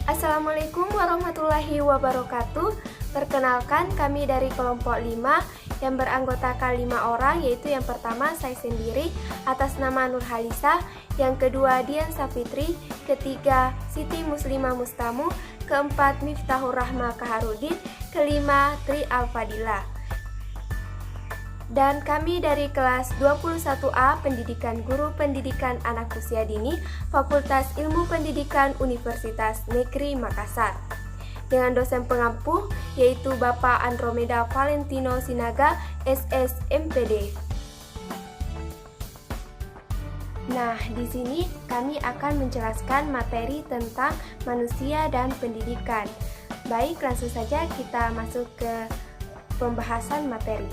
Assalamualaikum warahmatullahi wabarakatuh. Perkenalkan, kami dari kelompok 5 yang beranggotakan 5 orang, yaitu yang pertama saya sendiri atas nama Nurhalisa, yang kedua Dian Safitri, ketiga Siti Muslimah Mustamu, keempat Miftahur Rahma Kaharudin, kelima Tri Alfadila. Dan kami dari kelas 21A Pendidikan Guru Pendidikan Anak Usia Dini Fakultas Ilmu Pendidikan Universitas Negeri Makassar, dengan dosen pengampu yaitu Bapak Andromeda Valentino Sinaga, SSMPD. Nah, di sini kami akan menjelaskan materi tentang manusia dan pendidikan. Baik, langsung saja kita masuk ke pembahasan materi.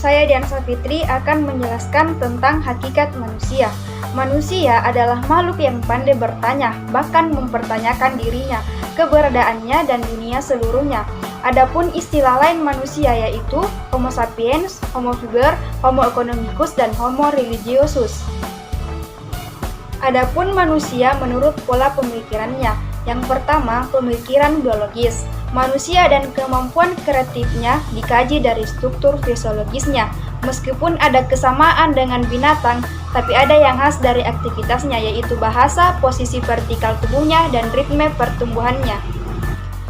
Saya Dian Safitri akan menjelaskan tentang hakikat manusia. Manusia adalah makhluk yang pandai bertanya, bahkan mempertanyakan dirinya, keberadaannya, dan dunia seluruhnya. Adapun istilah lain manusia yaitu Homo sapiens, Homo faber, Homo economicus, dan Homo religiosus. Adapun manusia menurut pola pemikirannya. Yang pertama, pemikiran biologis. Manusia dan kemampuan kreatifnya dikaji dari struktur fisiologisnya. Meskipun ada kesamaan dengan binatang, tapi ada yang khas dari aktivitasnya, yaitu bahasa, posisi vertikal tubuhnya, dan ritme pertumbuhannya.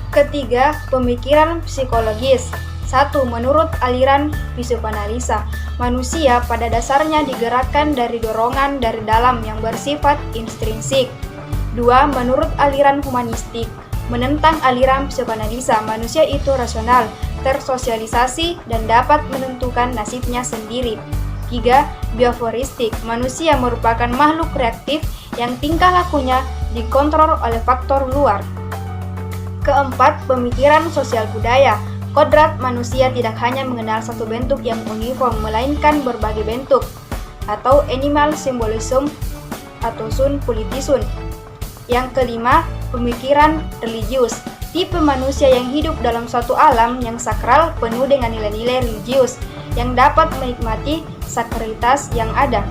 Ketiga, pemikiran psikologis. 1. Menurut aliran psikoanalisa, manusia pada dasarnya digerakkan dari dorongan dari dalam yang bersifat intrinsik. 2. Menurut aliran humanistik, menentang aliran psikoanalisa, manusia itu rasional, tersosialisasi, dan dapat menentukan nasibnya sendiri. 3. Bioforistik, manusia merupakan makhluk reaktif yang tingkah lakunya dikontrol oleh faktor luar. Keempat, pemikiran sosial budaya. Kodrat manusia tidak hanya mengenal satu bentuk yang uniform, melainkan berbagai bentuk, atau animal symbolism atau sun politisun. Yang kelima, pemikiran religius. Tipe manusia yang hidup dalam suatu alam yang sakral penuh dengan nilai-nilai religius yang dapat menikmati sakralitas yang ada.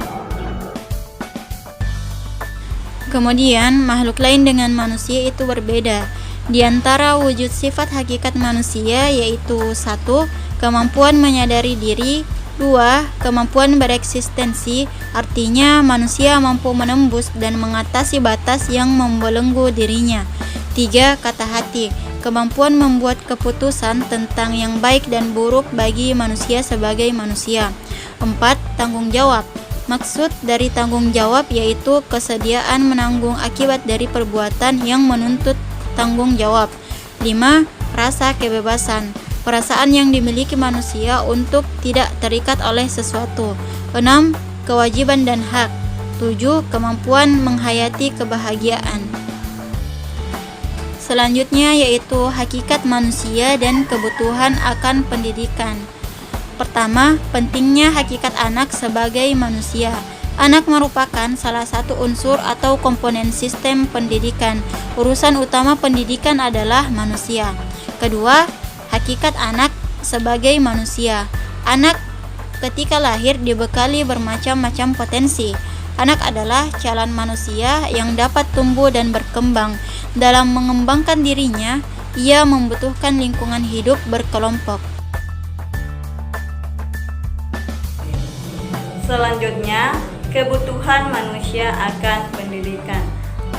Kemudian, makhluk lain dengan manusia itu berbeda. Di antara wujud sifat hakikat manusia yaitu 1. Kemampuan menyadari diri. 2. Kemampuan bereksistensi, artinya manusia mampu menembus dan mengatasi batas yang membelenggu dirinya. 3. Kata hati, kemampuan membuat keputusan tentang yang baik dan buruk bagi manusia sebagai manusia. 4. Tanggung jawab, maksud dari tanggung jawab yaitu kesediaan menanggung akibat dari perbuatan yang menuntut tanggung jawab. 5. Rasa kebebasan, perasaan yang dimiliki manusia untuk tidak terikat oleh sesuatu. 6. Kewajiban dan hak. 7. Kemampuan menghayati kebahagiaan. Selanjutnya yaitu hakikat manusia dan kebutuhan akan pendidikan. Pertama, pentingnya hakikat anak sebagai manusia. Anak merupakan salah satu unsur atau komponen sistem pendidikan. Urusan utama pendidikan adalah manusia. Kedua, hakikat anak sebagai manusia. Anak ketika lahir dibekali bermacam-macam potensi. Anak adalah calon manusia yang dapat tumbuh dan berkembang. Dalam mengembangkan dirinya, ia membutuhkan lingkungan hidup berkelompok. Selanjutnya, kebutuhan manusia akan pendidikan.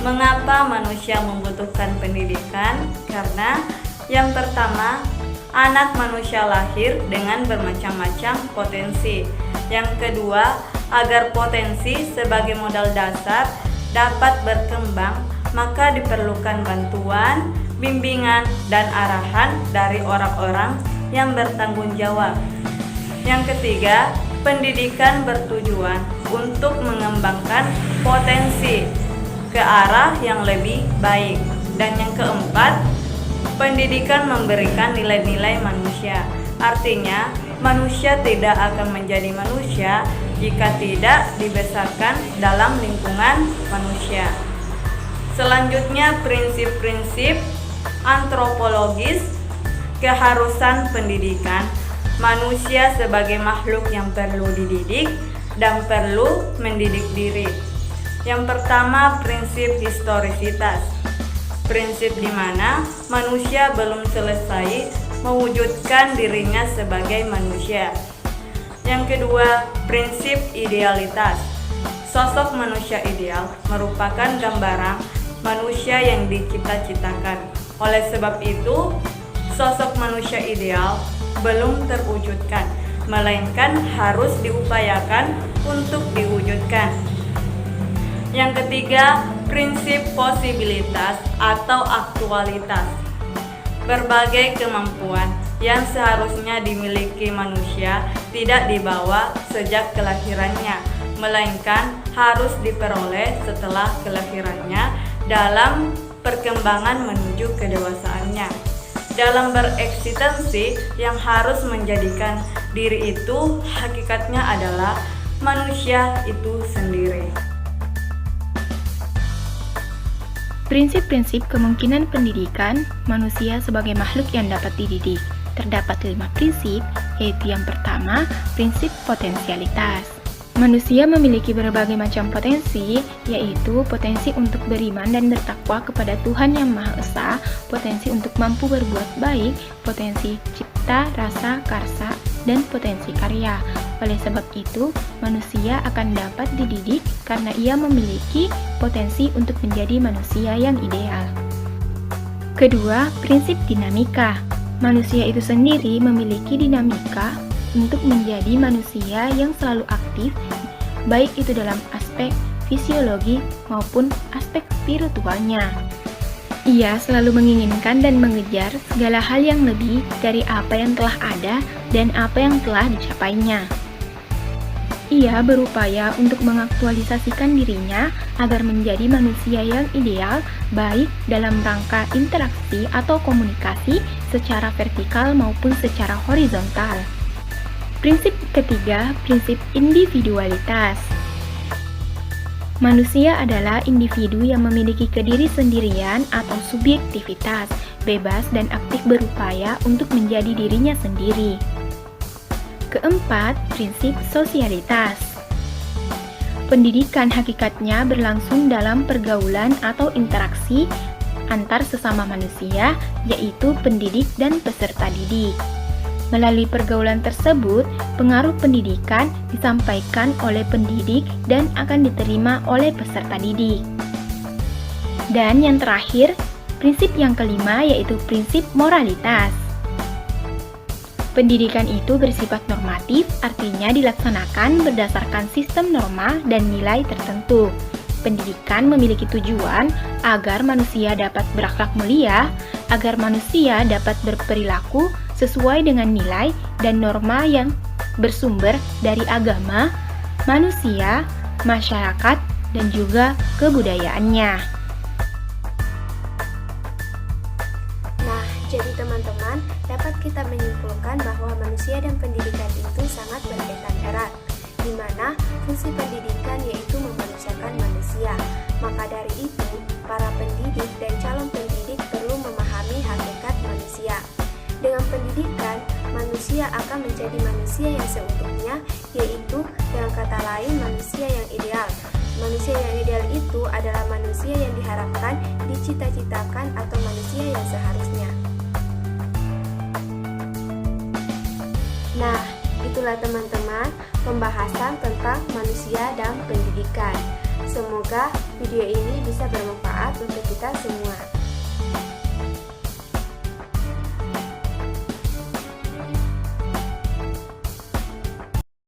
Mengapa manusia membutuhkan pendidikan? Karena yang pertama, anak manusia lahir dengan bermacam-macam potensi. Yang kedua, agar potensi sebagai modal dasar dapat berkembang, maka diperlukan bantuan, bimbingan, dan arahan dari orang-orang yang bertanggung jawab. Yang ketiga, pendidikan bertujuan untuk mengembangkan potensi ke arah yang lebih baik. Dan yang keempat, pendidikan memberikan nilai-nilai manusia. Artinya, manusia tidak akan menjadi manusia jika tidak dibesarkan dalam lingkungan manusia. Selanjutnya, prinsip-prinsip antropologis keharusan pendidikan. Manusia sebagai makhluk yang perlu dididik dan perlu mendidik diri. Yang pertama, prinsip historisitas. Prinsip di mana manusia belum selesai mewujudkan dirinya sebagai manusia. Yang kedua, prinsip idealitas. Sosok manusia ideal merupakan gambaran manusia yang dicita-citakan. Oleh sebab itu, sosok manusia ideal belum terwujudkan, melainkan harus diupayakan untuk diwujudkan. Yang ketiga, prinsip posibilitas atau aktualitas. Berbagai kemampuan yang seharusnya dimiliki manusia tidak dibawa sejak kelahirannya, melainkan harus diperoleh setelah kelahirannya dalam perkembangan menuju kedewasaannya. Dalam bereksistensi yang harus menjadikan diri itu hakikatnya adalah manusia itu sendiri. Prinsip-prinsip kemungkinan pendidikan manusia sebagai makhluk yang dapat dididik. Terdapat 5 prinsip, yaitu yang pertama, prinsip potensialitas. Manusia memiliki berbagai macam potensi, yaitu potensi untuk beriman dan bertakwa kepada Tuhan Yang Maha Esa, potensi untuk mampu berbuat baik, potensi cipta, rasa, karsa, dan potensi karya. Oleh sebab itu, manusia akan dapat dididik karena ia memiliki potensi untuk menjadi manusia yang ideal. Kedua, prinsip dinamika. Manusia itu sendiri memiliki dinamika untuk menjadi manusia yang selalu aktif, baik itu dalam aspek fisiologi maupun aspek spiritualnya. Ia selalu menginginkan dan mengejar segala hal yang lebih dari apa yang telah ada dan apa yang telah dicapainya. Ia berupaya untuk mengaktualisasikan dirinya agar menjadi manusia yang ideal, baik dalam rangka interaksi atau komunikasi secara vertikal maupun secara horizontal. Prinsip ketiga, prinsip individualitas. Manusia adalah individu yang memiliki kediri-sendirian atau subjektivitas, bebas dan aktif berupaya untuk menjadi dirinya sendiri. Keempat, prinsip sosialitas. Pendidikan hakikatnya berlangsung dalam pergaulan atau interaksi antar sesama manusia, yaitu pendidik dan peserta didik. Melalui pergaulan tersebut, pengaruh pendidikan disampaikan oleh pendidik dan akan diterima oleh peserta didik. Dan yang terakhir, prinsip yang kelima yaitu prinsip moralitas. Pendidikan itu bersifat normatif, artinya dilaksanakan berdasarkan sistem norma dan nilai tertentu. Pendidikan memiliki tujuan agar manusia dapat berakhlak mulia, agar manusia dapat berperilaku sesuai dengan nilai dan norma yang bersumber dari agama, manusia, masyarakat, dan juga kebudayaannya. Nah, jadi teman-teman, dapat kita menyimpulkan bahwa manusia dan pendidikan itu sangat berkaitan erat, di mana fungsi pendidikan yaitu memanusiakan manusia. Maka dari itu, para pendidik dan calon pendidik perlu memahami hakikat manusia. Dengan pendidikan, manusia akan menjadi manusia yang seutuhnya, yaitu dengan kata lain manusia yang ideal. Manusia yang ideal itu adalah manusia yang diharapkan, dicita-citakan atau manusia yang seharusnya. Nah, itulah teman-teman pembahasan tentang manusia dan pendidikan. Semoga video ini bisa bermanfaat untuk kita semua.